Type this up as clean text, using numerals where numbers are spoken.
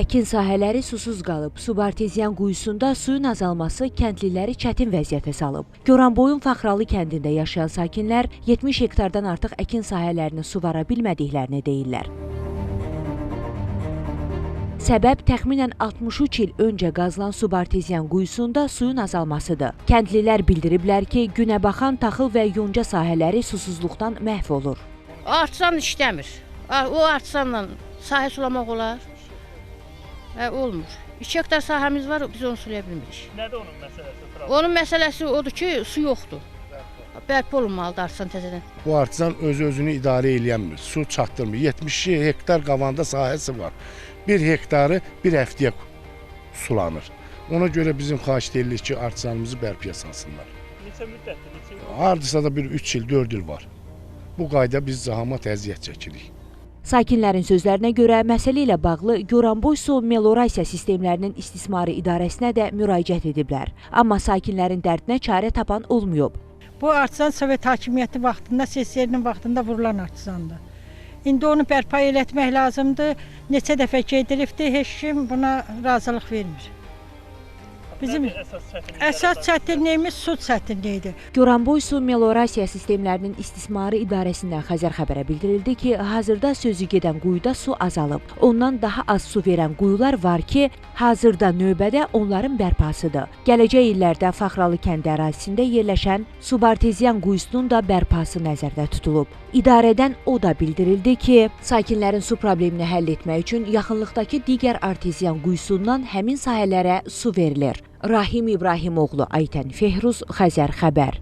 Əkin sahələri susuz qalıb, subarteziyan quyusunda suyun azalması kəndliləri çətin vəziyyətə salıb. Goranboyun Faxralı kəndində yaşayan sakinlər 70 hektardan artıq əkin sahələrini suvara bilmədiklərini deyirlər. Səbəb təxminən 63 il öncə qazılan subarteziyan quyusunda suyun azalmasıdır. Kəndlilər bildiriblər ki, günəbaxan taxıl və yonca sahələri susuzluqdan məhv olur. Artsan işləmir. O artsanla sahə sulamaq olar. Olmur. 2 hektar sahəmiz var, biz onu sulaya bilmirik. Nədir onun məsələsi? Onun məsələsi odur ki, su yoxdur. Bərpa olunmalıdır artsan təzədən. Bu artsan özünü idarə edəmir, su çatdırmır. 72 hektar qavanda sahəsi var. 1 hektarı bir həftəyə sulanır. Ona görə bizim xahiş edirik ki, artsanımızı bərpaya salsınlar. Neçə müddətdir? Neçə il? Hardasa da bir 3 il, 4 il var. Bu qayda biz zahamat əziyyət çəkirik. Sakinlərin sözlərinə görə məsələ ilə bağlı Goranboy su melorasiya sistemlərinin istismarı idarəsinə də müraciət ediblər. Amma sakinlərin dərdinə çarə tapan olmayıb. Bu artsan Sovet hakimiyyəti vaxtında, SSR-nin vaxtında vurulan artsandır. İndi onu bərpa etmək lazımdır. Neçə dəfə gedilibdir, heç kim buna razılıq vermir. Bizim əsas çətinliyimiz su çətinliyidir. Goranboy su melorasiya sistemlərinin istismarı idarəsindən Xəzər xəbərə bildirildi ki, hazırda sözü gedən quyuda su azalıb. Ondan daha az su verən quyular var ki, hazırda növbədə onların bərpasıdır. Gələcək illərdə Faxralı kəndi ərazisində yerləşən subarteziyan quyusunun da bərpası nəzərdə tutulub. İdarədən o da bildirildi ki, sakinlərin su problemini həll etmək üçün yaxınlıqdakı digər arteziyan quyusundan həmin sahələrə su verilir. Rahim İbrahimoğlu, Aytən Fehruz, Xəzər xəbər.